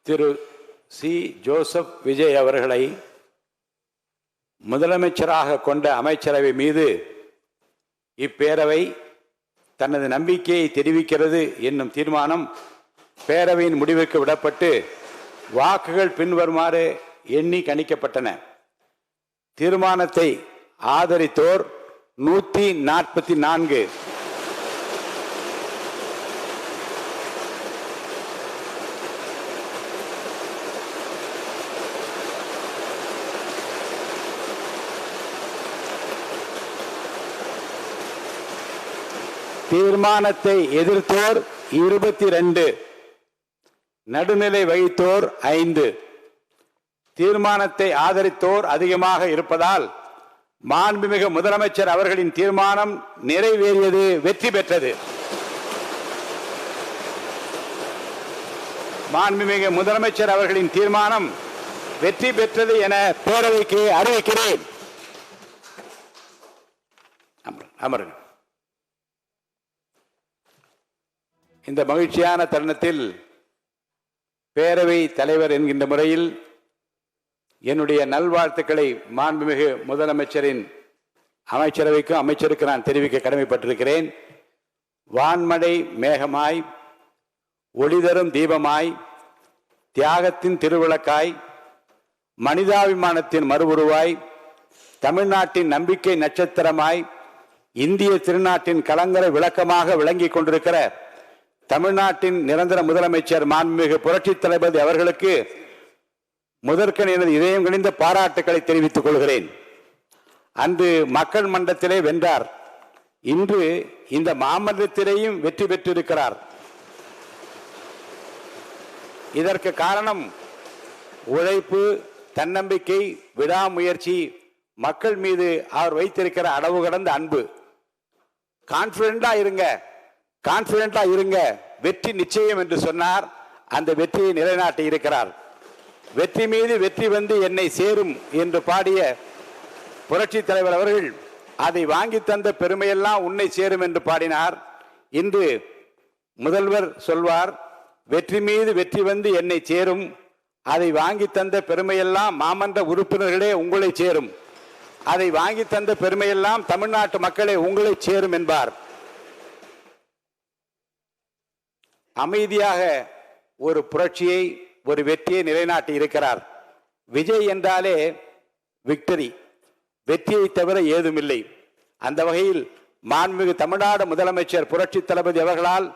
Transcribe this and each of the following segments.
திரு C. Joseph Vijay அவர்களை முதலமைச்சராக கொண்ட அமைச்சரவை மீது இப்பேரவை தனது நம்பிக்கையை தெரிவிக்கிறது என்னும் தீர்மானம் பேரவையின் முடிவுக்கு விடப்பட்டு வாக்குகள் பின்வருமாறு எண்ணி கணிக்கப்பட்டன. தீர்மானத்தை ஆதரித்தோர் 144, தீர்மானத்தை எதிர்த்தோர் 22, நடுநிலை வகித்தோர் 5. தீர்மானத்தை ஆதரித்தோர் அதிகமாக இருப்பதால் மாண்புமிகு முதலமைச்சர் அவர்களின் தீர்மானம் நிறைவேறியது, வெற்றி பெற்றது. மாண்புமிகு முதலமைச்சர் அவர்களின் தீர்மானம் வெற்றி பெற்றது என பேரவைக்கு அறிவிக்கிறேன். அமருங்க. இந்த மகிழ்ச்சியான தருணத்தில் பேரவை தலைவர் என்கின்ற முறையில் என்னுடைய நல்வாழ்த்துக்களை மாண்புமிகு முதலமைச்சரின் அமைச்சரவைக்கும் அமைச்சருக்கு நான் தெரிவிக்க கடமைப்பட்டிருக்கிறேன். வான்மழை மேகமாய், ஒளிதரும் தீபமாய், தியாகத்தின் திருவிளக்காய், மனிதாபிமானத்தின் மறுவுருவாய், தமிழ்நாட்டின் நம்பிக்கை நட்சத்திரமாய், இந்திய திருநாட்டின் கலங்கரை விளக்கமாக விளங்கிக் கொண்டிருக்கிற தமிழ்நாட்டின் நிரந்தர முதலமைச்சர் மாண்புமிகு புரட்சித் தளபதி அவர்களுக்கு முதற்கண் எனது இதயம் கனிந்த பாராட்டுக்களை தெரிவித்துக் கொள்கிறேன். அன்று மக்கள் மன்றத்திலே வென்றார். இன்று இந்த மாமன்றத்திலேயும் வெற்றி பெற்றிருக்கிறார். இதற்கு காரணம் உழைப்பு, தன்னம்பிக்கை, விடாமுயற்சி, மக்கள் மீது அவர் வைத்திருக்கிற அளவு கடந்த அன்பு. கான்பிடண்டா இருங்க, வெற்றி நிச்சயம் என்று சொன்னார். அந்த வெற்றியை நிலைநாட்டி இருக்கிறார். வெற்றி மீது வெற்றி வந்து என்னை சேரும் என்று பாடிய புரட்சி தலைவர் அவர்கள் அதை வாங்கி தந்த பெருமையெல்லாம் உன்னை சேரும் என்று பாடினார். இன்று முதல்வர் சொல்வார், வெற்றி மீது வெற்றி வந்து என்னை சேரும், அதை வாங்கி தந்த பெருமையெல்லாம் மாமன்ற உறுப்பினர்களே உங்களை சேரும், அதை வாங்கி தந்த பெருமையெல்லாம் தமிழ்நாட்டு மக்களே உங்களை சேரும் என்பார். அமைதியாக ஒரு புரட்சியை, ஒரு வெற்றியை நிலைநாட்டி இருக்கிறார். விஜய் என்றாலே விக்டரி, வெற்றியை தவிர ஏதுமில்லை. அந்த வகையில் மாண்புமிகு தமிழ்நாடு முதலமைச்சர் புரட்சி தளபதி அவர்களால்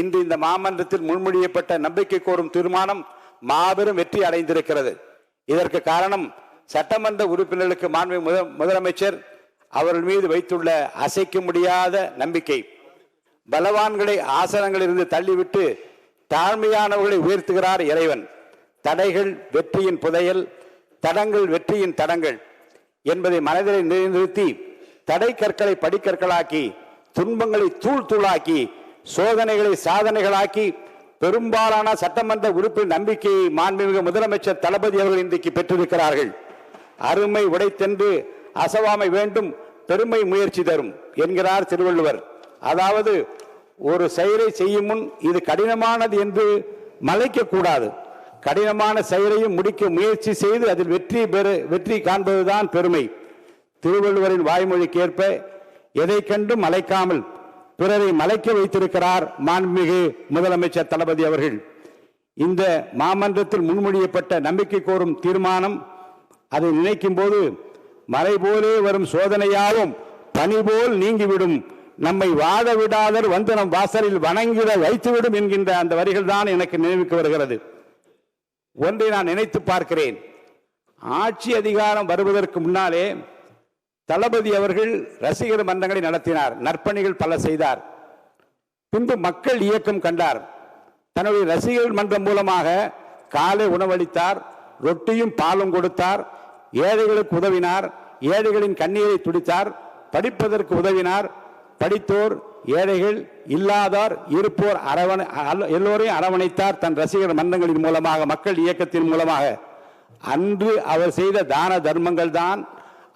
இன்று இந்த மாமன்றத்தில் முன்மொழியப்பட்ட நம்பிக்கை கோரும் தீர்மானம் மாபெரும் வெற்றி அடைந்திருக்கிறது. இதற்கு காரணம் சட்டமன்ற உறுப்பினர்களுக்கு மாண்புமிகு முதலமைச்சர் அவர்கள் மீது வைத்துள்ள அசைக்க முடியாத நம்பிக்கை. பலவான்களை ஆசனங்களிலிருந்து தள்ளிவிட்டு தாழ்மையானவர்களை உயர்த்துகிறார் இறைவன். தடைகள் வெற்றியின் புதையல், தடங்கள் வெற்றியின் தடங்கள் என்பதை மனதில் நிறுத்தி தடை கற்களை படிக்கற்களாக்கி, துன்பங்களை தூள் தூளாக்கி, சோதனைகளை சாதனைகளாக்கி பெரும்பாலான சட்டமன்ற உறுப்பினர் நம்பிக்கையை மாண்புமிகு முதலமைச்சர் தளபதி அவர்கள் இன்றைக்கு பெற்றிருக்கிறார்கள். அருமை உடைத்தென்று அசவாமை வேண்டும், பெருமை முயற்சி தரும் என்கிறார் திருவள்ளுவர். அதாவது ஒரு செயலை செய்யும் முன் இது கடினமானது என்று மலைக்க கூடாது. கடினமான செயலையும் முடிக்க முயற்சி செய்து அதில் வெற்றி காண்பதுதான் பெருமை. திருவள்ளுவரின் வாய்மொழிக்கேற்ப எதை கண்டும் மலைக்காமல் பிறரை மலைக்க வைத்திருக்கிறார் மாண்புமிகு முதலமைச்சர் தளபதி அவர்கள். இந்த மாமன்றத்தில் முன்மொழியப்பட்ட நம்பிக்கை கோரும் தீர்மானம், அதை நினைக்கும் போது மலை போலே வரும் சோதனையாவும் பனி போல் நீங்கிவிடும், நம்மை வாழ விடாதர் வந்து நம் வாசலில் வணங்கிட வைத்துவிடும் என்கின்ற அந்த வரிகள் தான் எனக்கு நினைவுக்கு வருகிறது. ஒன்றை நான் நினைத்து பார்க்கிறேன். ஆட்சி அதிகாரம் வருவதற்கு முன்னாலே தளபதி அவர்கள் ரசிகர் மன்றங்களை நடத்தினார், நற்பணிகள் பல செய்தார். பின்பு மக்கள் இயக்கம் கண்டார். தன்னுடைய ரசிகர் மன்றம் மூலமாக காலை உணவளித்தார், ரொட்டியும் பாலும் கொடுத்தார், ஏழைகளுக்கு உதவினார், ஏழைகளின் கண்ணீரை துடித்தார், படிப்பதற்கு உதவினார். படித்தோர், ஏழைகள், இல்லாதார், இருப்போர் எல்லோரையும் அரவணைத்தார் தன் ரசிகர் மன்றங்களின் மூலமாக, மக்கள் இயக்கத்தின் மூலமாக. அன்று அவர் செய்த தான தர்மங்கள் தான்,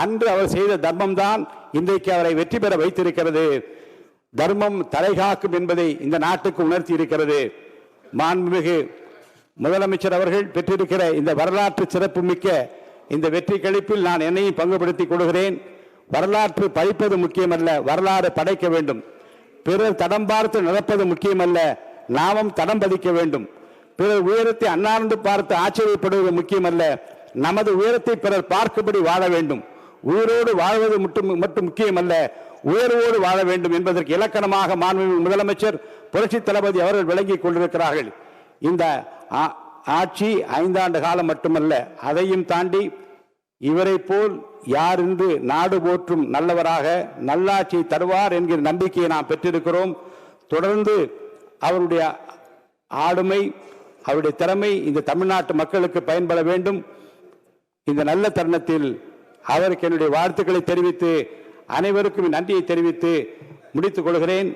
அன்று அவர் செய்த தர்மம் தான் இன்றைக்கு அவரை வெற்றி பெற வைத்திருக்கிறது. தர்மம் தலைகாக்கும் என்பதை இந்த நாட்டுக்கு உணர்த்தி இருக்கிறது. மாண்புமிகு முதலமைச்சர் அவர்கள் பெற்றிருக்கிற இந்த வரலாற்று சிறப்புமிக்க இந்த வெற்றி கழிப்பில் நான் என்னையும் பங்குபடுத்திக் கொள்கிறேன். வரலாற்று படிப்பது முக்கியமல்ல, வரலாறு படைக்க வேண்டும். பிறர் தடம் பார்த்து நடப்பது முக்கியமல்ல, நாமும் தடம் பதிக்க வேண்டும். பிறர் உயரத்தை அண்ணாந்து பார்த்து ஆச்சரியப்படுவது முக்கியமல்ல, நமது உயரத்தை பிறர் பார்க்கும்படி வாழ வேண்டும். உயிரோடு வாழ்வது மட்டும் முக்கியமல்ல, உயர்வோடு வாழ வேண்டும் என்பதற்கு இலக்கணமாக மாண்புமிகு முதலமைச்சர் புரட்சி தளபதி அவர்கள் விளங்கிக் கொண்டிருக்கிறார்கள். இந்த ஆட்சி 5 ஆண்டு காலம் மட்டுமல்ல, அதையும் தாண்டி இவரை போல் யார் என்று நாடு போற்றும் நல்லவராக நல்லாட்சியை தருவார் என்கிற நம்பிக்கையை நாம் பெற்றிருக்கிறோம். தொடர்ந்து அவருடைய ஆளுமை, அவருடைய திறமை இந்த தமிழ்நாட்டு மக்களுக்கு பயன்பட வேண்டும். இந்த நல்ல தருணத்தில் அவருக்கு என்னுடைய வாழ்த்துக்களை தெரிவித்து அனைவருக்கும் நன்றியை தெரிவித்து முடித்துக் கொள்கிறேன்.